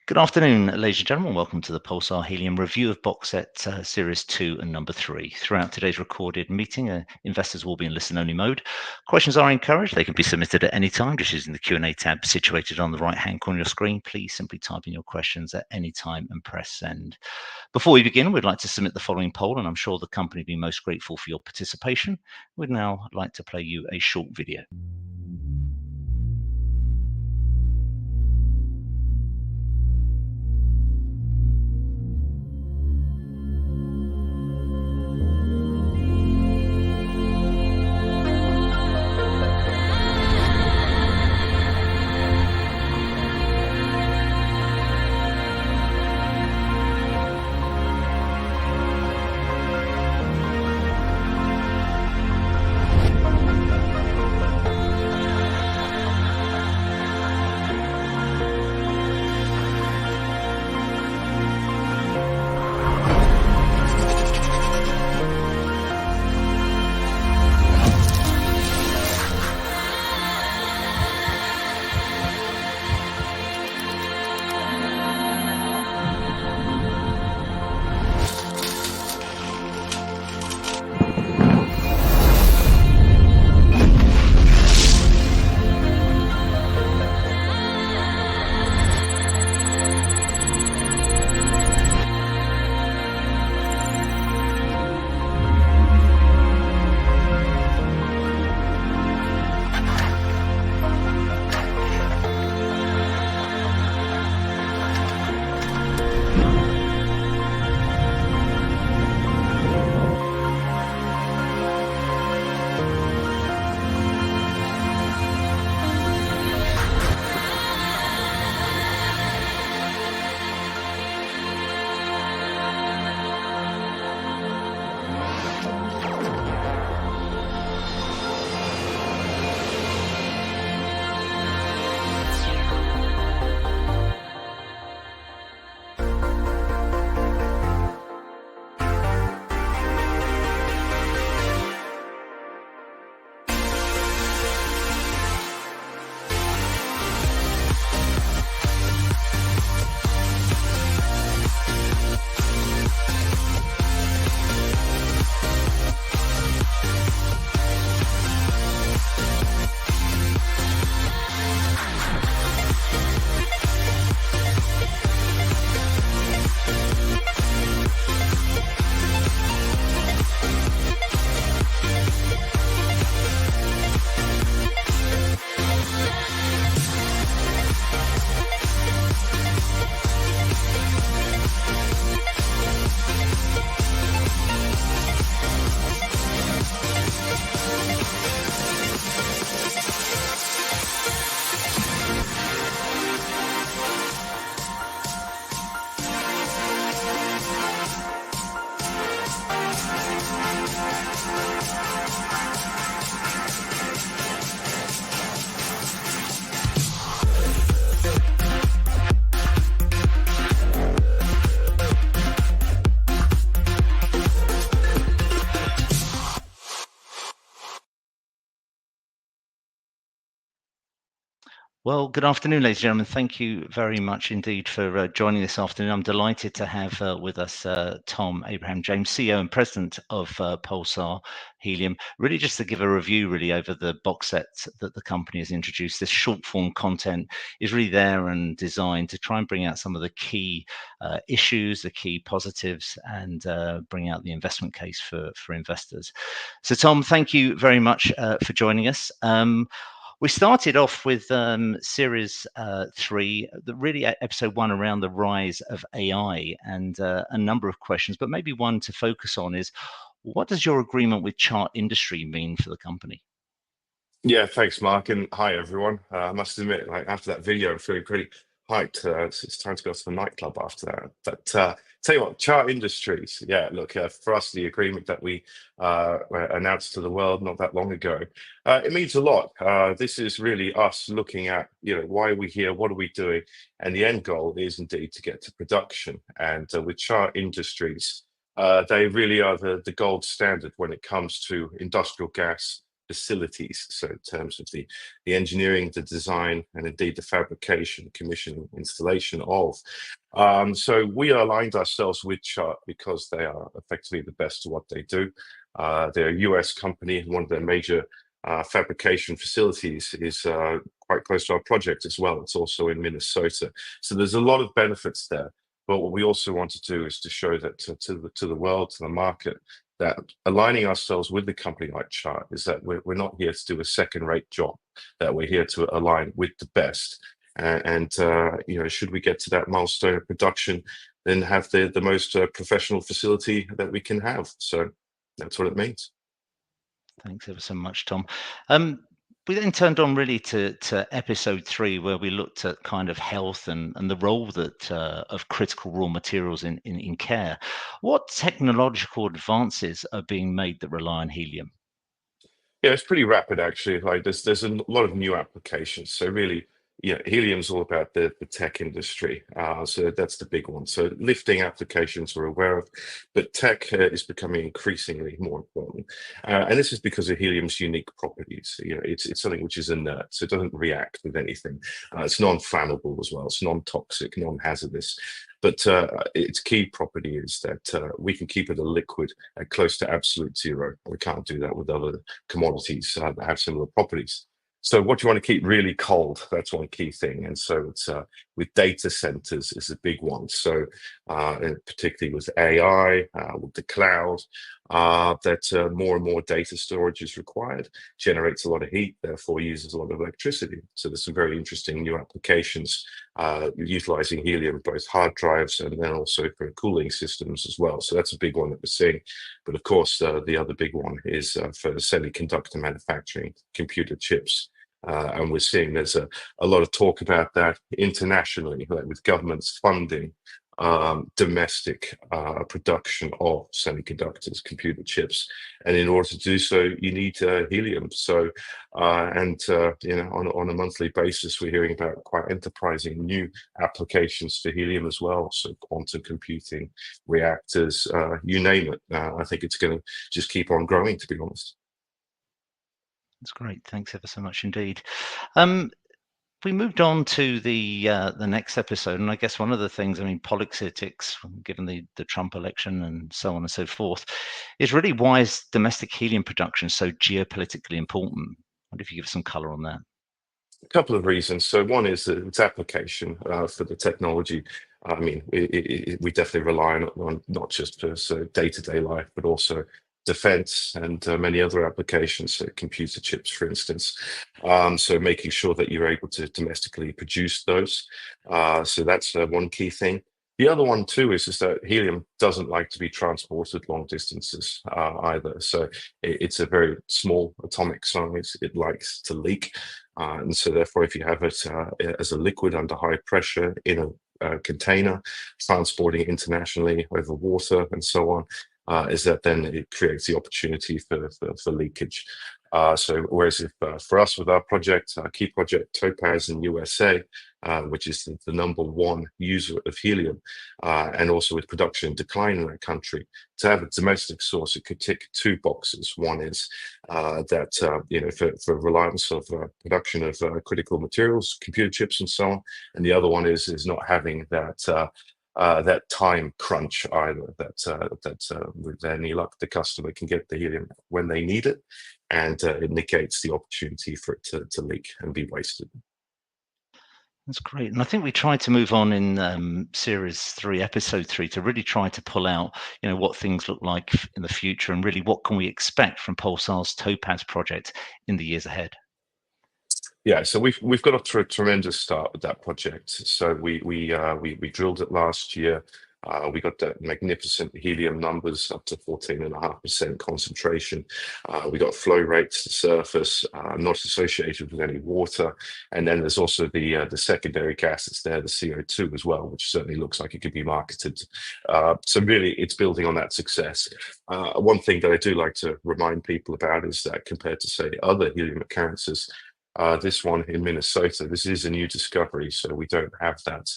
Good afternoon, ladies and gentlemen. Welcome to the Pulsar Helium review of box set Series 2 and number 3. Throughout today's recorded meeting, investors will be in listen-only mode. Questions are encouraged. They can be submitted at any time just using the Q&A tab situated on the right-hand corner of your screen. Please simply type in your questions at any time and press send. Before we begin, we'd like to submit the following poll, and I'm sure the company will be most grateful for your participation. We'd now like to play you a short video. Well, good afternoon, ladies and gentlemen. Thank you very much indeed for joining this afternoon. I'm delighted to have with us Tom Abraham James, CEO and President of Pulsar Helium. Really just to give a review really over the box set that the company has introduced. This short form content is really there and designed to try and bring out some of the key issues, the key positives, and bring out the investment case for investors. So Tom, thank you very much for joining us. We started off with series 3, really episode 1 around the rise of AI, and a number of questions, but maybe one to focus on is, what does your agreement with Chart Industry mean for the company? Yeah, thanks, Mark, and hi, everyone. I must admit, like after that video, I'm feeling pretty hyped. It's time to go to the nightclub after that. But tell you what, Chart Industries, yeah, look, for us, the agreement that we announced to the world not that long ago, it means a lot. This is really us looking at, why are we here? What are we doing? And the end goal is indeed to get to production. And with Chart Industries, they really are the gold standard when it comes to industrial gas facilities. So in terms of the engineering, the design, and indeed the fabrication, commissioning, installation of. So we aligned ourselves with Chart because they are effectively the best at what they do. They're a US company, and one of their major fabrication facilities is quite close to our project as well. It's also in Minnesota. So there's a lot of benefits there. But what we also want to do is to show that to the world, to the market, that aligning ourselves with the company like Chart is that we're not here to do a second-rate job, that we're here to align with the best. And you know, should we get to that milestone of production, then have the most professional facility that we can have. So that's what it means. Thanks ever so much, Tom. We then turned on really to episode 3, where we looked at kind of health and the role that of critical raw materials in care. What technological advances are being made that rely on helium? Yeah, it's pretty rapid actually. Like there's a lot of new applications. So really, yeah, helium's all about the tech industry. So that's the big one. So lifting applications we're aware of, but tech is becoming increasingly more important. And this is because of helium's unique properties. You know, it's something which is inert, so it doesn't react with anything. It's non-flammable as well. It's non-toxic, non-hazardous. But its key property is that we can keep it a liquid at close to absolute zero. We can't do that with other commodities that have similar properties. So what you want to keep really cold, that's one key thing. And so it's with data centers is a big one. So and particularly with AI, with the cloud, that more and more data storage is required, generates a lot of heat, therefore uses a lot of electricity. So there's some very interesting new applications utilizing helium, both hard drives and then also for cooling systems as well. So that's a big one that we're seeing. But of course, the other big one is for semiconductor manufacturing, computer chips. And we're seeing there's a lot of talk about that internationally, like with governments funding domestic production of semiconductors, computer chips. And in order to do so, you need helium. So, you know, on a monthly basis, we're hearing about quite enterprising new applications for helium as well. So quantum computing, reactors, you name it. I think it's going to just keep on growing, to be honest. That's great. Thanks ever so much indeed. We moved on to the next episode, and I guess one of the things, I mean, politics, given the Trump election and so on and so forth, is really why is domestic helium production so geopolitically important? I wonder if you give some color on that. A couple of reasons. So one is that its application for the technology. I mean, we definitely rely on not just for day-to-day life, but also defense and many other applications, so computer chips, for instance. So making sure that you're able to domestically produce those. So that's one key thing. The other one too is that helium doesn't like to be transported long distances either. So it's a very small atomic size. It likes to leak. And so therefore, if you have it as a liquid under high pressure in a container, transporting it internationally over water and so on, is that then it creates the opportunity for leakage. So whereas if for us with our project, our key project Topaz in USA, which is the #1 user of helium, and also with production in decline in that country, to have a domestic source, it could tick 2 boxes. One is that you know, for reliance of production of critical materials, computer chips, and so on, and the other one is not having that time crunch either. That with any luck, the customer can get the helium when they need it, and it negates the opportunity for it to leak and be wasted. That's great. And I think we tried to move on in series 3, episode 3, to really try to pull out, you know, what things look like in the future, and really what can we expect from Pulsar's Topaz project in the years ahead. Yeah, so we've got off to a tremendous start with that project. So we drilled it last year. We got that magnificent helium numbers up to 14.5% concentration. We got flow rates to surface, not associated with any water. And then there's also the secondary gas that's there, the CO2 as well, which certainly looks like it could be marketed. So really, it's building on that success. One thing that I do like to remind people about is that compared to, say, other helium occurrences, this one in Minnesota, this is a new discovery, so we don't have that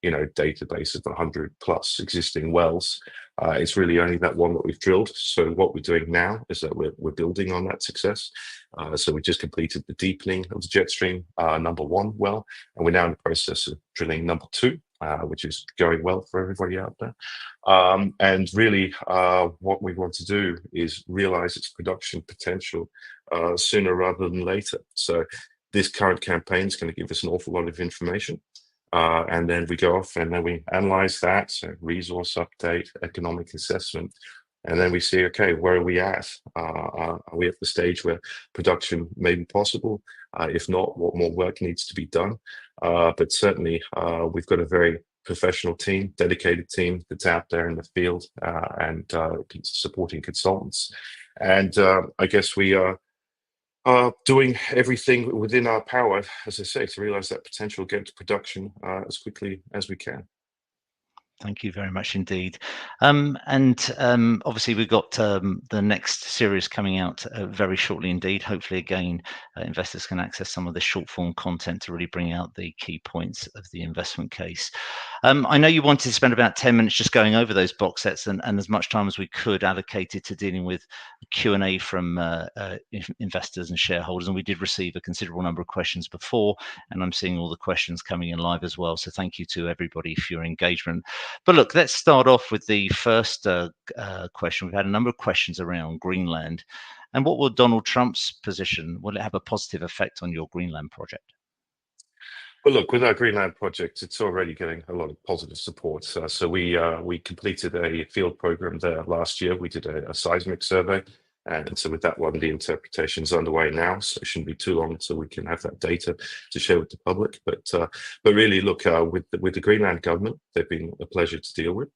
database of 100 plus existing wells. It's really only that one that we've drilled. So what we're doing now is that we're building on that success. So we just completed the deepening of the Jetstream #1 well, and we're now in the process of drilling #2, which is going well for everybody out there. And really, what we want to do is realize its production potential sooner rather than later. So this current campaign is going to give us an awful lot of information. And then we go off and then we analyze that, so resource update, economic assessment, and then we see, okay, where are we at? Are we at the stage where production may be possible? If not, what more work needs to be done? But certainly, we've got a very professional team, dedicated team that's out there in the field and supporting consultants. And I guess we are doing everything within our power, as I say, to realize that potential, get to production as quickly as we can. Thank you very much indeed. Obviously, we've got the next series coming out very shortly indeed. Hopefully, again, investors can access some of the short form content to really bring out the key points of the investment case. I know you wanted to spend about 10 minutes just going over those box sets and as much time as we could allocated to dealing with Q&A from investors and shareholders. And we did receive a considerable number of questions before, and I'm seeing all the questions coming in live as well. So thank you to everybody for your engagement. But look, let's start off with the first question. We've had a number of questions around Greenland. And what will Donald Trump's position, will it have a positive effect on your Greenland project? Well, look, with our Greenland project, it's already getting a lot of positive support. So we completed a field program there last year. We did a seismic survey. And so with that one, the interpretation is underway now, so it shouldn't be too long until we can have that data to share with the public. But really, look, with the Greenland government, they've been a pleasure to deal with.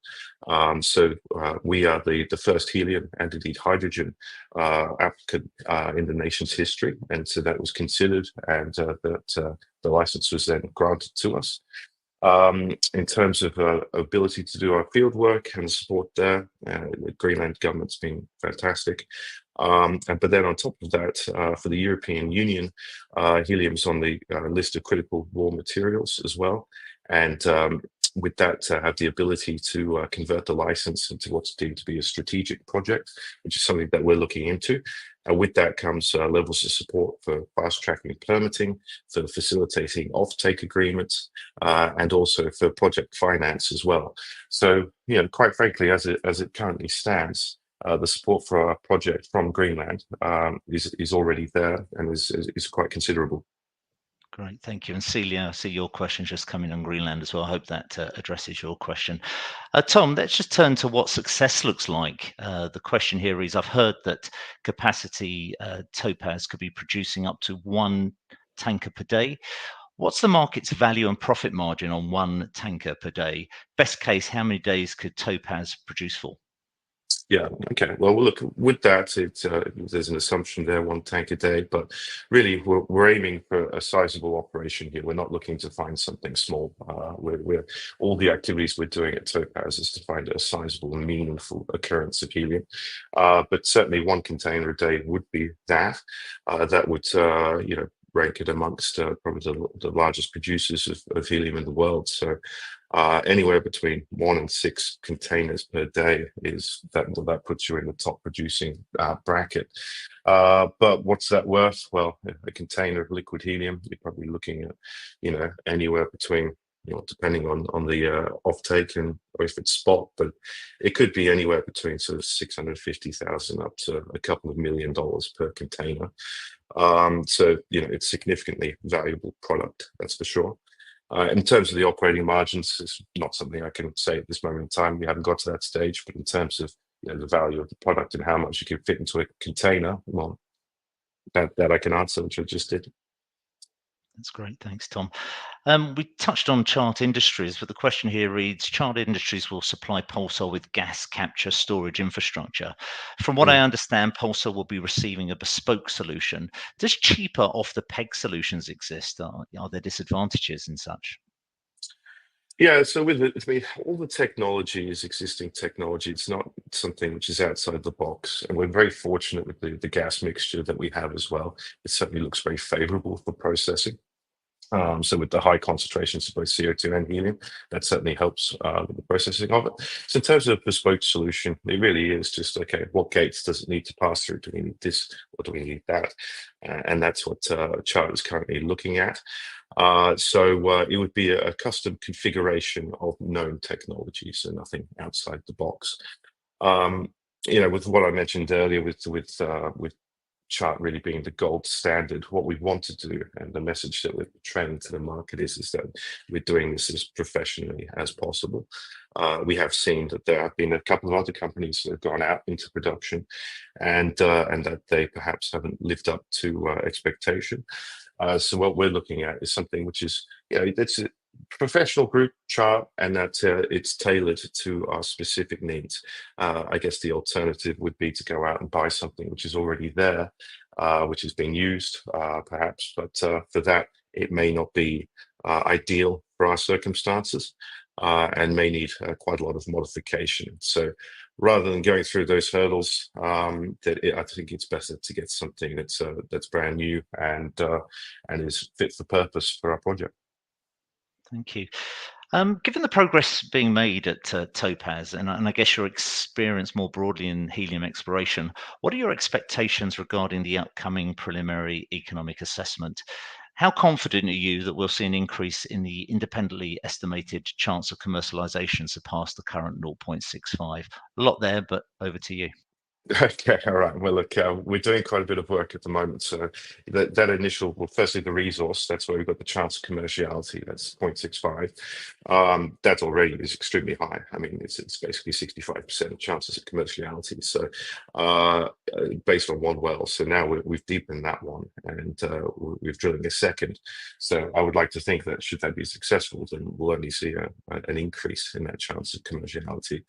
We are the first helium and indeed hydrogen applicant in the nation's history, and so that was considered, and the license was then granted to us. In terms of ability to do our field work and support there, the Greenland government's been fantastic. But then on top of that, for the European Union, helium's on the list of critical raw materials as well. And with that, have the ability to convert the license into what's deemed to be a strategic project, which is something that we're looking into. With that comes levels of support for fast-tracking permitting, for facilitating off-take agreements, and also for project finance as well. So, quite frankly, as it currently stands, the support for our project from Greenland is already there and is quite considerable. Great, thank you. And Celia, I see your question just coming on Greenland as well. I hope that addresses your question. Tom, let's just turn to what success looks like. The question here is, I've heard that capacity Topaz could be producing up to 1 tanker per day. What's the market's value and profit margin on 1 tanker per day? Best case, how many days could Topaz produce for? Yeah, okay. Well, look, with that, there's an assumption there, 1 tank a day, but really we're aiming for a sizable operation here. We're not looking to find something small. We're all the activities we're doing at Topaz is to find a sizable and meaningful occurrence of helium. But certainly 1 container a day would be that. That would, rank it amongst probably the largest producers of helium in the world. So anywhere between 1 and 6 containers per day is that puts you in the top producing bracket. But what's that worth? Well, a container of liquid helium, you're probably looking at, anywhere between, depending on the offtake and or if it's spot, but it could be anywhere between sort of 650,000 up to a couple of $1 million per container. So, it's significantly valuable product, that's for sure. In terms of the operating margins, it's not something I can say at this moment in time. We haven't got to that stage, but in terms of the value of the product and how much you can fit into a container, well, that I can answer, which I just did. That's great. Thanks, Tom. We touched on Chart Industries, but the question here reads, Chart Industries will supply Pulsar with gas capture storage infrastructure. From what I understand, Pulsar will be receiving a bespoke solution. Does cheaper off-the-peg solutions exist? Are there disadvantages and such? Yeah, so all the technology is existing technology. It's not something which is outside the box. And we're very fortunate with the gas mixture that we have as well. It certainly looks very favorable for processing. So with the high concentrations of both CO2 and helium, that certainly helps with the processing of it. So in terms of a bespoke solution, it really is just, okay, what gates does it need to pass through? Do we need this or do we need that? And that's what Chart is currently looking at. So it would be a custom configuration of known technologies, so nothing outside the box. With what I mentioned earlier, with Chart really being the gold standard, what we want to do, and the message that we're portraying to the market is that we're doing this as professionally as possible. We have seen that there have been a couple of other companies that have gone out into production, and that they perhaps haven't lived up to expectation. So what we're looking at is something which is, it's a professional group Chart, and that it's tailored to our specific needs. I guess the alternative would be to go out and buy something which is already there, which is being used, perhaps, but for that, it may not be ideal for our circumstances, and may need quite a lot of modification. So rather than going through those hurdles, I think it's better to get something that's brand new and is fit for purpose for our project. Thank you. Given the progress being made at Topaz, and I guess your experience more broadly in helium exploration, what are your expectations regarding the upcoming preliminary economic assessment? How confident are you that we'll see an increase in the independently estimated chance of commercialization surpass the current 0.65? A lot there, but over to you. Okay, all right. Well, look, we're doing quite a bit of work at the moment. So that initial, well, firstly, the resource, that's where we've got the chance of commerciality, that's 0.65. That already is extremely high. I mean, it's basically 65% chances of commerciality. So based on one well. So now we've deepened that one, and we're drilling a second. So I would like to think that should that be successful, then we'll only see an increase in that chance of commerciality,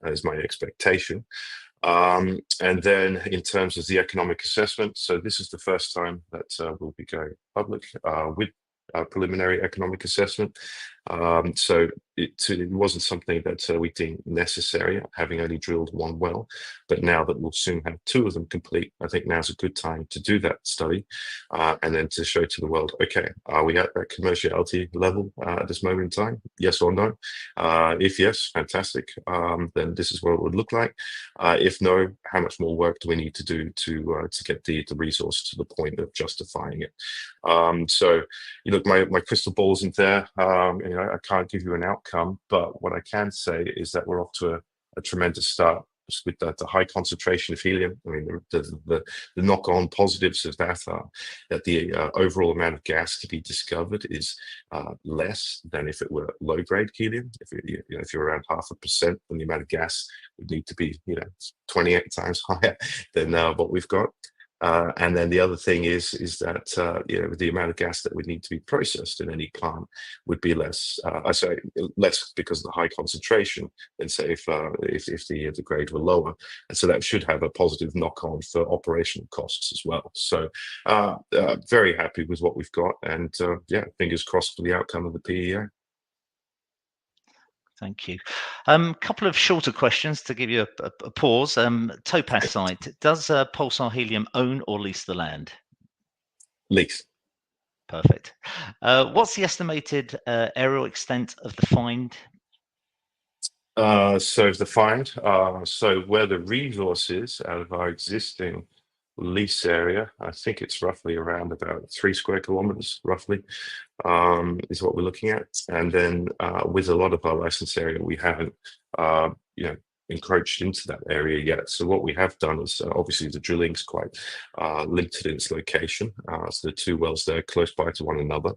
is my expectation. And then in terms of the economic assessment, so this is the first time that we'll be going public with a preliminary economic assessment. So it wasn't something that we deemed necessary, having only drilled one well, but now that we'll soon have two of them complete, I think now's a good time to do that study, and then to show to the world, okay, are we at that commerciality level at this moment in time? Yes or no? If yes, fantastic. Then this is what it would look like. If no, how much more work do we need to do to get the resource to the point of justifying it? So you look, my crystal ball isn't there. I can't give you an outcome, but what I can say is that we're off to a tremendous start with the high concentration of helium. I mean, the knock-on positives of that are that the overall amount of gas to be discovered is less than if it were low-grade helium. If you're around 0.5%, then the amount of gas would need to be 28 times higher than what we've got. And then the other thing is that the amount of gas that would need to be processed in any plant would be less. I say less because of the high concentration than say if the grade were lower, and so that should have a positive knock-on for operational costs as well. So very happy with what we've got, and fingers crossed for the outcome of the PEA. Thank you. Couple of shorter questions to give you a pause. Topaz site, does Pulsar Helium own or lease the land? Lease. Perfect. What's the estimated aerial extent of the find? So the find, so where the resource is out of our existing lease area, I think it's roughly around about 3 square kilometers, roughly, is what we're looking at. And then with a lot of our license area, we haven't, encroached into that area yet. So what we have done is obviously the drilling is quite limited in its location. So the two wells there close by to one another.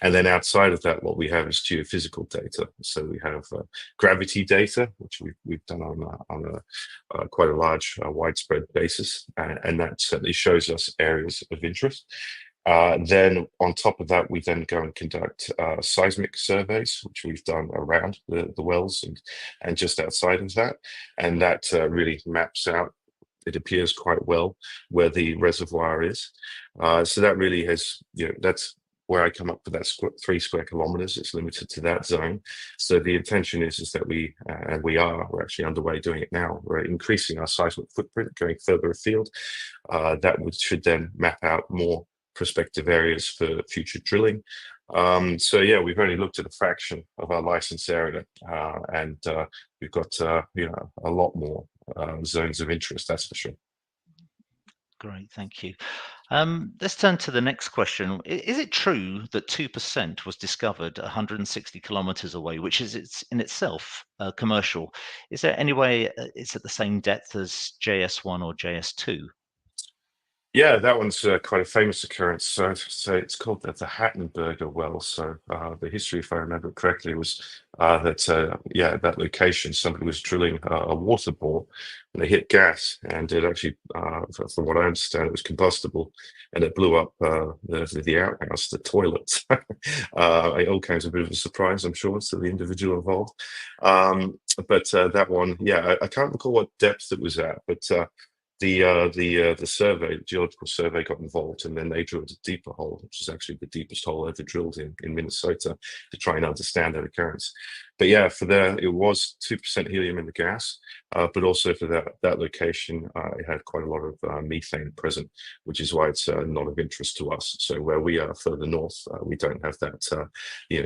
And then outside of that, what we have is geophysical data. So we have gravity data, which we've done on a quite a large, widespread basis, and that certainly shows us areas of interest. Then on top of that, we then go and conduct seismic surveys, which we've done around the wells and just outside of that. And that really maps out, it appears quite well, where the reservoir is. So that really has, that's where I come up with that 3 square kilometers. It's limited to that zone. So the intention is that we're actually underway doing it now. We're increasing our seismic footprint, going further afield. That should then map out more prospective areas for future drilling. So yeah, we've only looked at a fraction of our license area, and we've got a lot more zones of interest, that's for sure. Great, thank you. Let's turn to the next question. Is it true that 2% was discovered 160 kilometers away, which is in itself commercial? Is there any way it's at the same depth as JS1 or JS2? Yeah, that one's quite a famous occurrence. So it's called the Hattenberger well. So the history, if I remember correctly, was that location, somebody was drilling a water bore and they hit gas, and it actually, from what I understand, it was combustible, and it blew up the outhouse, the toilets. It all came as a bit of a surprise, I'm sure, to the individual involved. But that one, yeah, I can't recall what depth it was at, but the survey, the geological survey, got involved, and then they drilled a deeper hole, which is actually the deepest hole ever drilled in Minnesota, to try and understand that occurrence. But yeah, for there, it was 2% helium in the gas, but also for that location, it had quite a lot of methane present, which is why it's not of interest to us. So where we are further north, we don't have that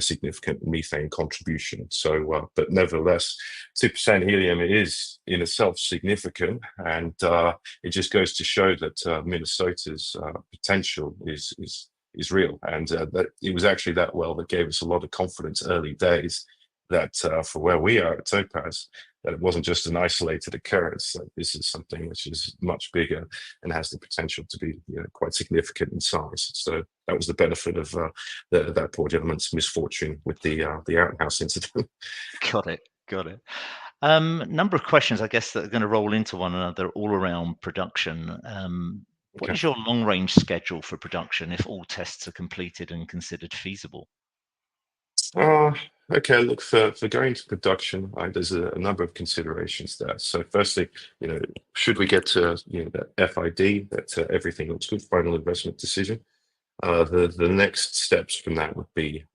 significant methane contribution. So, but nevertheless, 2% helium is in itself significant, and it just goes to show that Minnesota's potential is real, and that it was actually that well that gave us a lot of confidence early days that for where we are at Topaz, that it wasn't just an isolated occurrence. That this is something which is much bigger and has the potential to be quite significant in size. So that was the benefit of that poor gentleman's misfortune with the outhouse incident. Got it. Got it. Number of questions, I guess, that are going to roll into one another all around production. What Okay. is your long range schedule for production if all tests are completed and considered feasible? Uh, okay, look, for going to production, there's a number of considerations there. So firstly, should we get to that FID, that everything looks good, final investment decision? The next steps from that would be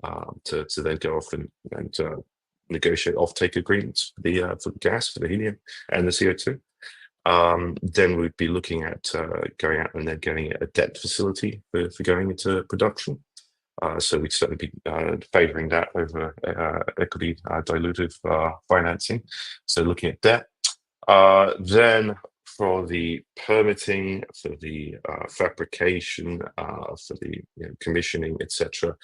to then go off and negotiate offtake agreements for the gas, for the helium, and the CO2. Then we'd be looking at going out and then getting a debt facility for going into production. So we'd certainly be favouring that over equity dilutive financing. So looking at debt. Then for the permitting, for the fabrication, for the commissioning, etc.,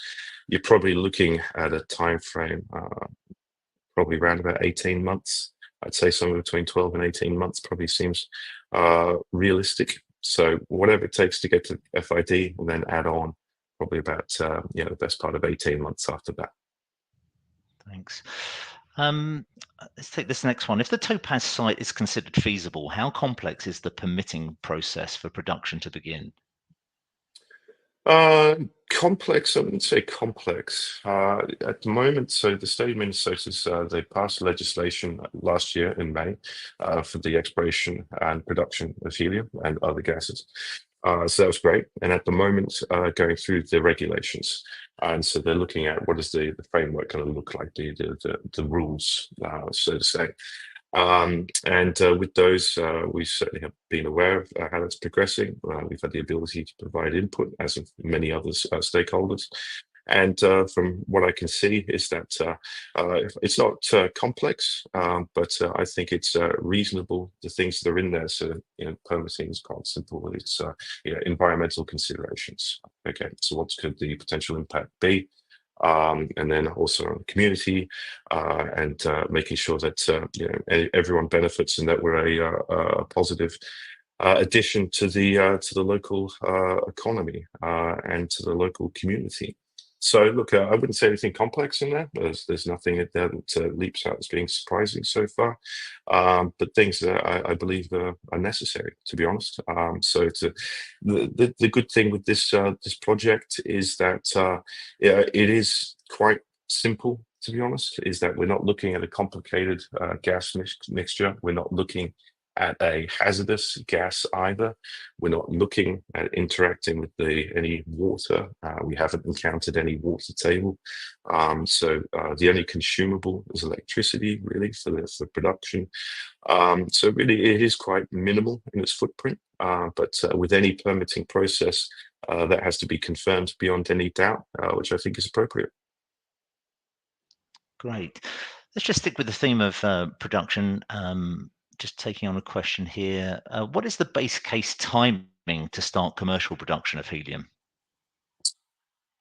you're probably looking at a time frame, probably around about 18 months. I'd say somewhere between 12 and 18 months probably seems realistic. So whatever it takes to get to FID and then add on, probably about the best part of 18 months after that. Thanks. Let's take this next one. If the Topaz site is considered feasible, how complex is the permitting process for production to begin? Complex, I wouldn't say complex. At the moment, so the state of Minnesota's, they passed legislation last year in May for the exploration and production of helium and other gases. So that was great. And at the moment, going through the regulations. And so they're looking at what is the framework going to look like, the rules, so to say. And with those, we certainly have been aware of how that's progressing. We've had the ability to provide input, as of many others stakeholders. And from what I can see is that it's not complex, but I think it's reasonable, the things that are in there. So, permitting is quite simple. It's environmental considerations. Okay, so what could the potential impact be? And then also on the community, and making sure that everyone benefits and that we're a positive addition to the local economy and to the local community. So look, I wouldn't say anything complex in there. There's nothing in there that leaps out as being surprising so far, but things that I believe are necessary, to be honest. So it's the good thing with this project is that it is quite simple. To be honest, is that we're not looking at a complicated gas mixture. We're not looking at a hazardous gas either. We're not looking at interacting with any water. We haven't encountered any water table. So the only consumable is electricity, really, for production. So really, it is quite minimal in its footprint. But with any permitting process, that has to be confirmed beyond any doubt, which I think is appropriate. Great. Let's just stick with the theme of production. Just taking on a question here. What is the base case timing to start commercial production of helium?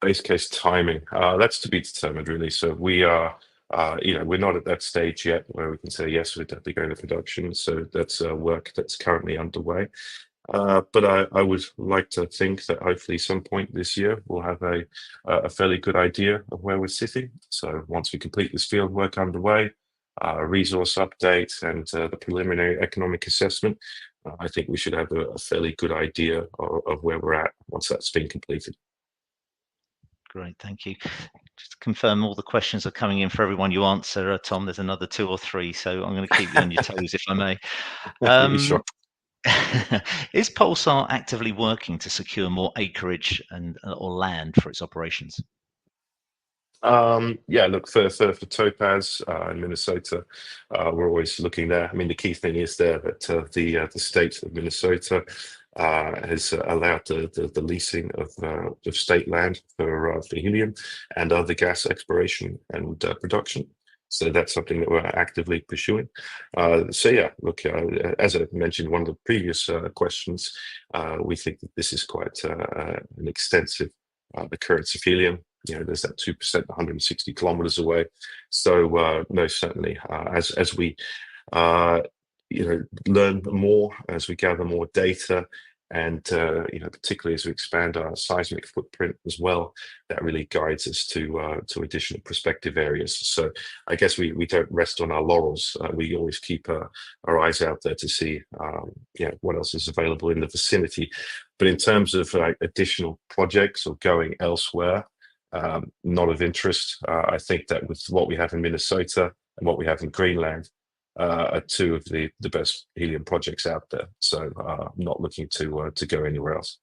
Base case timing, that's to be determined, really. So we are, we're not at that stage yet where we can say, yes, we're definitely going to production. So that's work that's currently underway. But I would like to think that hopefully some point this year we'll have a fairly good idea of where we're sitting. So once we complete this field work underway, resource update and the preliminary economic assessment, I think we should have a fairly good idea of where we're at once that's been completed. Great, thank you. Just to confirm, all the questions are coming in for everyone you answer, Tom. There's another 2 or 3, so I'm going to keep you on your toes, if I may. Sure. Is Pulsar actively working to secure more acreage or land for its operations? Yeah, look, for Topaz in Minnesota, we're always looking there. I mean, the key thing is there that the state of Minnesota has allowed the leasing of state land for helium and other gas exploration and production. So that's something that we're actively pursuing. So yeah, look, as I mentioned in one of the previous questions, we think that this is quite an extensive occurrence of helium. There's that 2% 160 kilometers away. So no, certainly, as we learn more, as we gather more data, and particularly as we expand our seismic footprint as well, that really guides us to additional prospective areas. So I guess we don't rest on our laurels. We always keep our eyes out there to see what else is available in the vicinity. But in terms of additional projects or going elsewhere, not of interest. I think that with what we have in Minnesota and what we have in Greenland are two of the best helium projects out there. So I'm not looking to go anywhere else.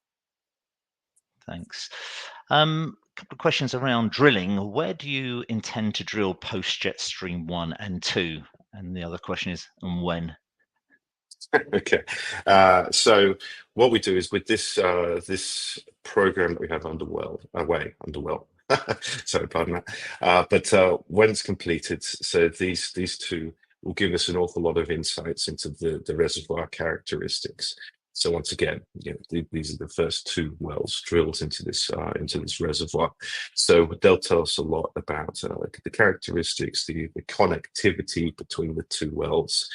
Thanks. A couple of questions around drilling. Where do you intend to drill post Jetstream 1 and 2? And the other question is, and when? Okay, so what we do is with this program that we have underway. Sorry, pardon that. But when it's completed, so these two will give us an awful lot of insights into the reservoir characteristics. So once again, these are the first 2 wells drilled into this reservoir. So they'll tell us a lot about the characteristics, the connectivity between the 2 wells,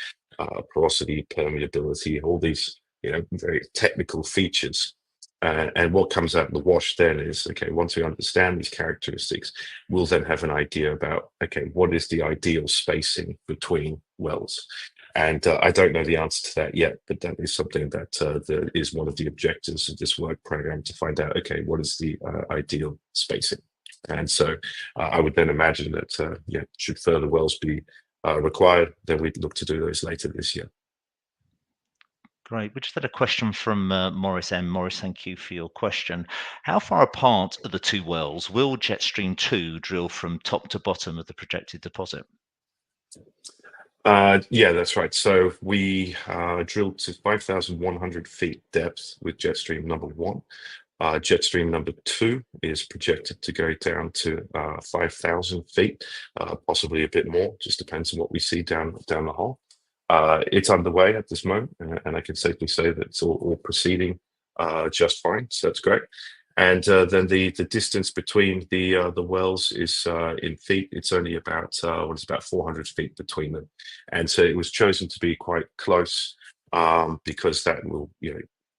porosity, permeability, all these very technical features. And what comes out in the wash then is, okay, once we understand these characteristics, we'll then have an idea about, okay, what is the ideal spacing between wells? And I don't know the answer to that yet, but that is something that is one of the objectives of this work program, to find out, okay, what is the ideal spacing? And so I would then imagine that, should further wells be required, then we'd look to do those later this year. Great. We just had a question from Morris M. Morris, thank you for your question. How far apart are the 2 wells? Will Jetstream 2 drill from top to bottom of the projected deposit? Yeah, that's right. So we drilled to 5,100 feet depth with Jetstream number 1. Jetstream number 2 is projected to go down to 5,000 feet, possibly a bit more, just depends on what we see down the hole. It's underway at this moment, and I can safely say that it's all proceeding just fine, so that's great. And then the distance between the wells is in feet. It's only about 400 feet between them, and so it was chosen to be quite close because that will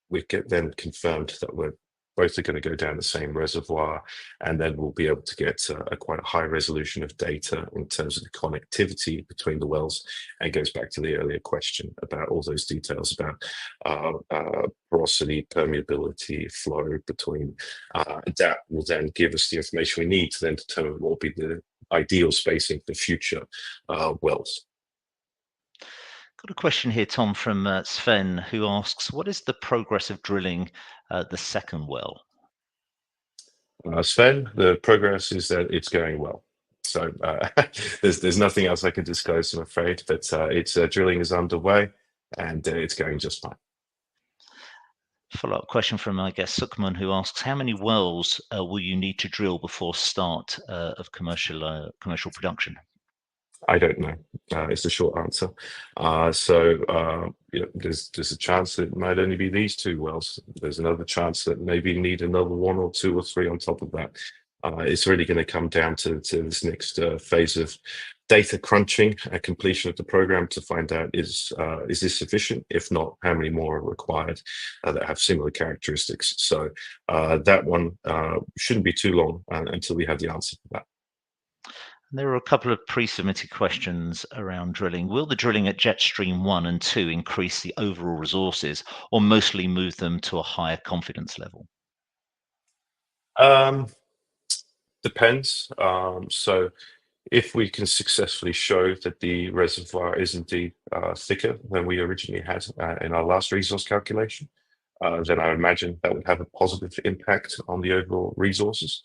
we get then confirmed that we're both are going to go down the same reservoir, and then we'll be able to get quite a high resolution of data in terms of the connectivity between the wells. And it goes back to the earlier question about all those details about porosity, permeability, flow between. That will then give us the information we need to then determine what will be the ideal spacing for future wells. Got a question here, Tom, from Sven, who asks, what is the progress of drilling the second well? Sven, the progress is that it's going well. So there's nothing else I can disclose, I'm afraid, but it's drilling is underway and it's going just fine. Follow-up question from, I guess, Sukhman, who asks, how many wells will you need to drill before start of commercial production? I don't know. It's the short answer. There's a chance that it might only be these two wells. There's another chance that maybe need another one or two or three on top of that. It's really going to come down to this next phase of data crunching and completion of the program to find out is this sufficient? If not, how many more are required that have similar characteristics? So that one shouldn't be too long until we have the answer for that. There are a couple of pre-submitted questions around drilling. Will the drilling at Jetstream 1 and 2 increase the overall resources or mostly move them to a higher confidence level? Depends. So if we can successfully show that the reservoir is indeed thicker than we originally had in our last resource calculation, then I imagine that would have a positive impact on the overall resources.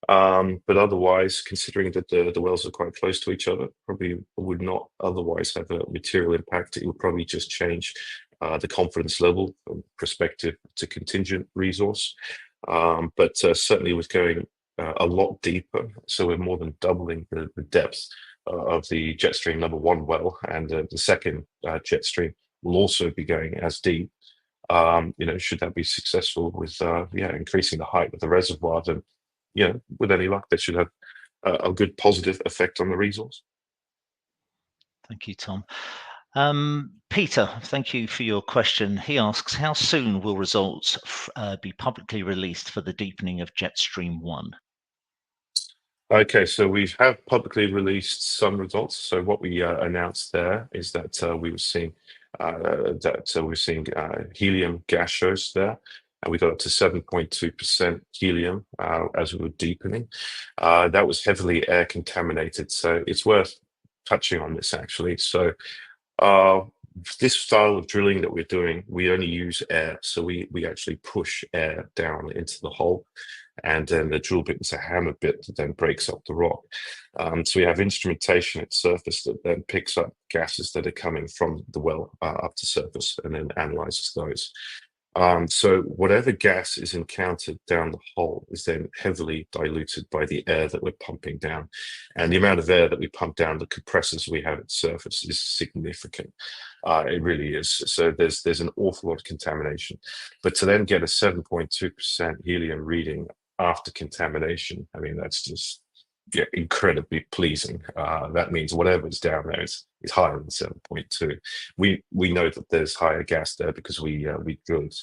But otherwise, considering that the wells are quite close to each other, probably would not otherwise have a material impact. It would probably just change the confidence level from prospective to contingent resource. But certainly with going a lot deeper, so we're more than doubling the depth of the Jetstream number 1 well, and the second Jetstream will also be going as deep. Should that be successful with increasing the height of the reservoir, then with any luck, that should have a good positive effect on the resource. Thank you, Tom. Peter, thank you for your question. He asks, how soon will results be publicly released for the deepening of Jetstream 1? Okay, so we have publicly released some results. So what we announced there is that we were seeing helium gaseous there, and we got up to 7.2% helium as we were deepening. That was heavily air contaminated, so it's worth touching on this actually. So this style of drilling that we're doing, we only use air, so we actually push air down into the hole, and then the drill bit is a hammer bit that then breaks up the rock. So we have instrumentation at surface that then picks up gases that are coming from the well up to surface and then analyzes those. So whatever gas is encountered down the hole is then heavily diluted by the air that we're pumping down. And the amount of air that we pump down the compressors we have at surface is significant. It really is. So there's an awful lot of contamination. But to then get a 7.2% helium reading after contamination, I mean, that's just incredibly pleasing. That means whatever's down there is higher than 7.2. We know that there's higher gas there because we drilled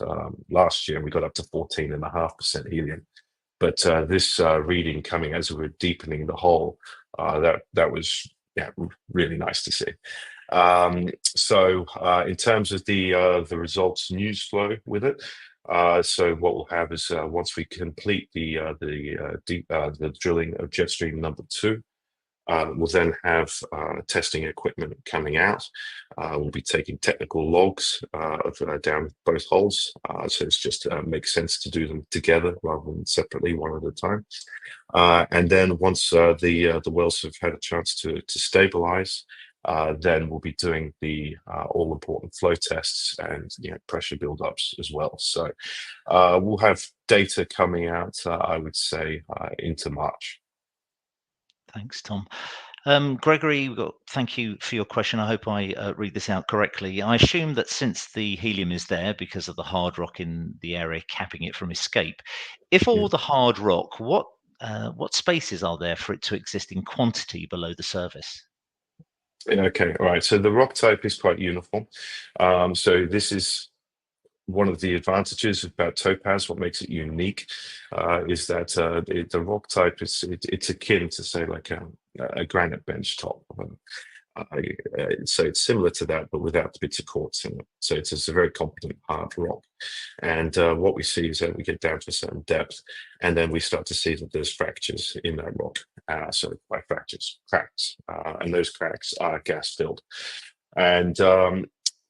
last year and we got up to 14.5% helium. But this reading coming as we were deepening the hole, that was really nice to see. So in terms of the results news flow with it, so what we'll have is once we complete the drilling of Jetstream number 2, we'll then have testing equipment coming out. We'll be taking technical logs down both holes, so it's just makes sense to do them together rather than separately, one at a time. And then once the wells have had a chance to stabilize, then we'll be doing the all-important flow tests and pressure buildups as well. So we'll have data coming out, I would say, into March. Thanks, Tom. Gregory, thank you for your question. I hope I read this out correctly. I assume that since the helium is there because of the hard rock in the area capping it from escape, if all the hard rock, what spaces are there for it to exist in quantity below the surface? Okay, all right. So the rock type is quite uniform. So this is one of the advantages about topaz. What makes it unique is that the rock type it's akin to, say, like a granite bench top. So it's similar to that, but without the bits of quartz in it. So it's a very competent hard rock. And what we see is that we get down to a certain depth, and then we start to see that there's fractures in that rock. So by fractures, cracks, and those cracks are gas filled. And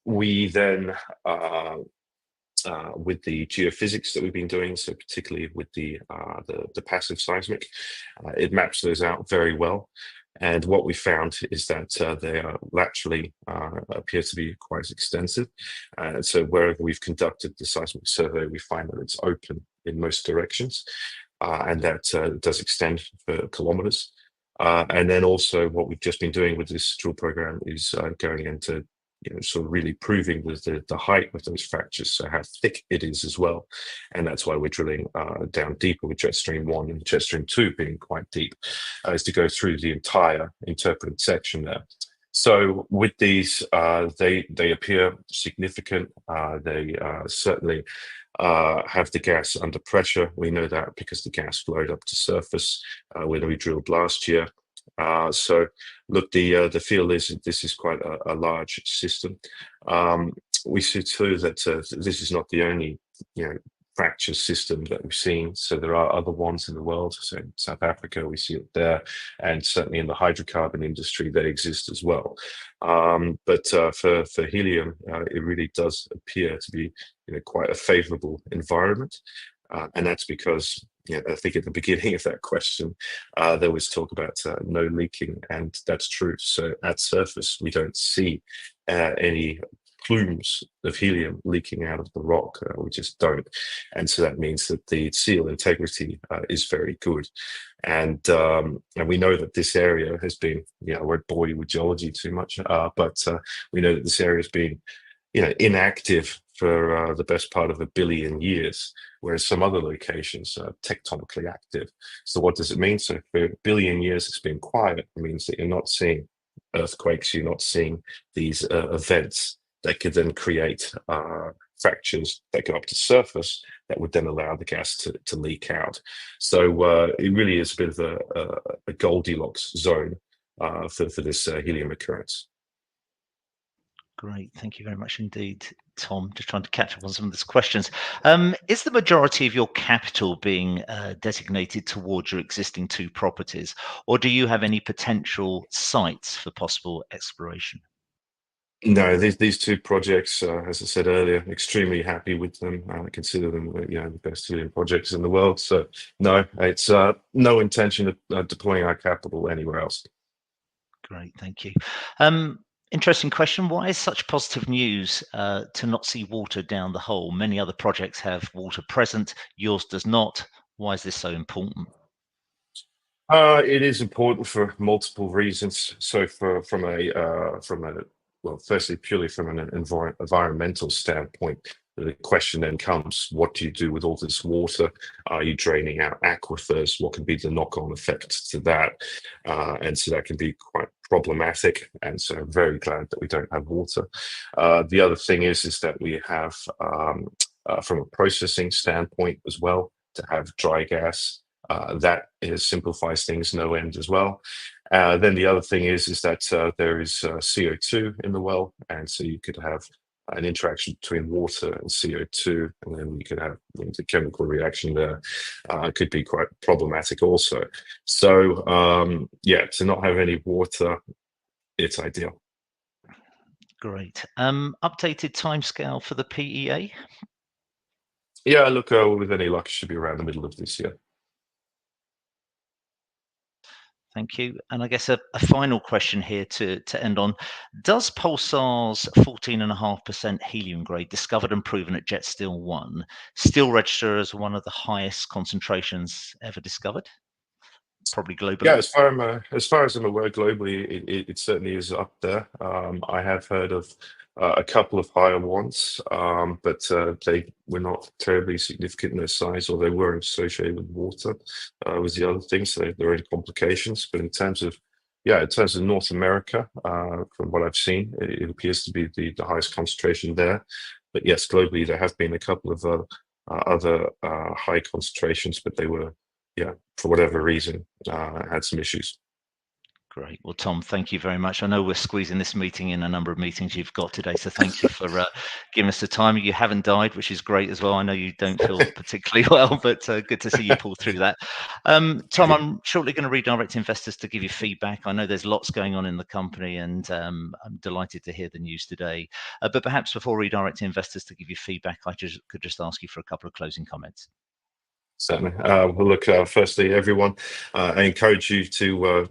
we then, with the geophysics that we've been doing, so particularly with the passive seismic, it maps those out very well. And what we found is that they are laterally appear to be quite extensive. So wherever we've conducted the seismic survey, we find that it's open in most directions, and that does extend for kilometers. And then also what we've just been doing with this drill program is going into sort of really proving the height of those fractures, so how thick it is as well. And that's why we're drilling down deeper with Jetstream 1 and Jetstream 2 being quite deep, is to go through the entire interpreted section there. So with these, they appear significant. They certainly have the gas under pressure. We know that because the gas flowed up to surface when we drilled last year. So look, the feel is that this is quite a large system. We see too that this is not the only fracture system that we've seen. So there are other ones in the world. So in South Africa, we see it there, and certainly in the hydrocarbon industry, they exist as well. But for helium, it really does appear to be quite a favorable environment, and that's because I think at the beginning of that question, there was talk about no leaking, and that's true. So at surface, we don't see any plumes of helium leaking out of the rock. We just don't. And so that means that the seal integrity is very good. And we know that this area has been, I won't bore you with geology too much, but we know that this area has been inactive for the best part of 1 billion years, whereas some other locations are tectonically active. So what does it mean? So for 1 billion years it's been quiet. It means that you're not seeing earthquakes, you're not seeing these events that could then create fractures that go up to surface that would then allow the gas to leak out. So it really is a bit of a Goldilocks zone for this helium occurrence. Great, thank you very much indeed, Tom. Just trying to catch up on some of these questions. Is the majority of your capital being designated towards your existing 2 properties, or do you have any potential sites for possible exploration? No, these 2 projects, as I said earlier, extremely happy with them. I consider them, the best helium projects in the world. So no, it's no intention of deploying our capital anywhere else. Great, thank you. Interesting question. Why is such positive news to not see water down the hole? Many other projects have water present. Yours does not. Why is this so important? It is important for multiple reasons. So well, firstly, purely from an environmental standpoint, the question then comes, what do you do with all this water? Are you draining out aquifers? What can be the knock-on effect to that? And so that can be quite problematic. And so I'm very glad that we don't have water. The other thing is that we have, from a processing standpoint as well, to have dry gas. That simplifies things no end as well. Then the other thing is that there is CO2 in the well, and so you could have an interaction between water and CO2, and then you could have the chemical reaction there. Could be quite problematic also. So to not have any water, it's ideal. Great. Updated timescale for the PEA? Yeah, look, with any luck, it should be around the middle of this year. Thank you. And I guess a final question here to end on. Does Pulsar's 14.5% helium grade discovered and proven at Jetstream 1 still register as one of the highest concentrations ever discovered? Probably globally. Yeah, as far as I'm aware, globally, it certainly is up there. I have heard of a couple of higher ones, but they were not terribly significant in their size, or they weren't associated with water. Was the other thing, so there are any complications. But in terms of North America, from what I've seen, it appears to be the highest concentration there. But yes, globally, there have been a couple of other high concentrations, but they were, for whatever reason, had some issues. Great. Well, Tom, thank you very much. I know we're squeezing this meeting in a number of meetings you've got today, so thank you for giving us the time. You haven't died, which is great as well. I know you don't feel particularly well, but good to see you pull through that. Tom, I'm shortly going to redirect investors to give you feedback. I know there's lots going on in the company, and I'm delighted to hear the news today. But perhaps before redirecting investors to give you feedback, I could just ask you for a couple of closing comments. Certainly. Well, look, firstly, everyone, I encourage you to,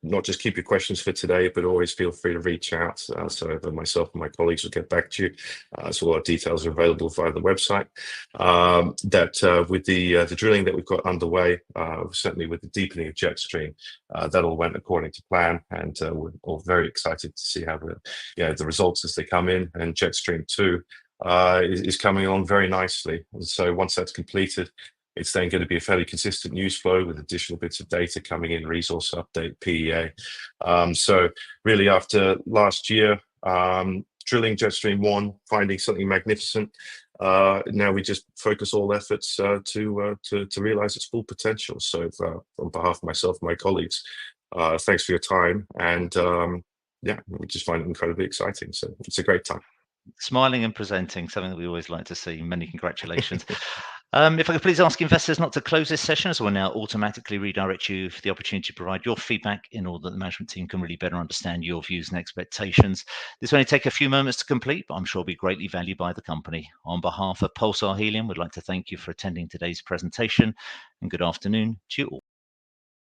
not just keep your questions for today, but always feel free to reach out. So myself and my colleagues will get back to you. So all our details are available via the website. With the drilling that we've got underway, certainly with the deepening of Jetstream, that all went according to plan, and we're all very excited to see how the results as they come in, and Jetstream 2 is coming along very nicely. And so once that's completed, it's then going to be a fairly consistent news flow with additional bits of data coming in, resource update, PEA. So really after last year, drilling Jetstream 1, finding something magnificent, now we just focus all efforts to realize its full potential. So on behalf of myself and my colleagues, thanks for your time. And we just find it incredibly exciting. So it's a great time. Smiling and presenting, something that we always like to see. Many congratulations. If I could please ask investors not to close this session, as we'll now automatically redirect you for the opportunity to provide your feedback in order that the management team can really better understand your views and expectations. This will only take a few moments to complete, but I'm sure will be greatly valued by the company. On behalf of Pulsar Helium, we'd like to thank you for attending today's presentation, and good afternoon to you all.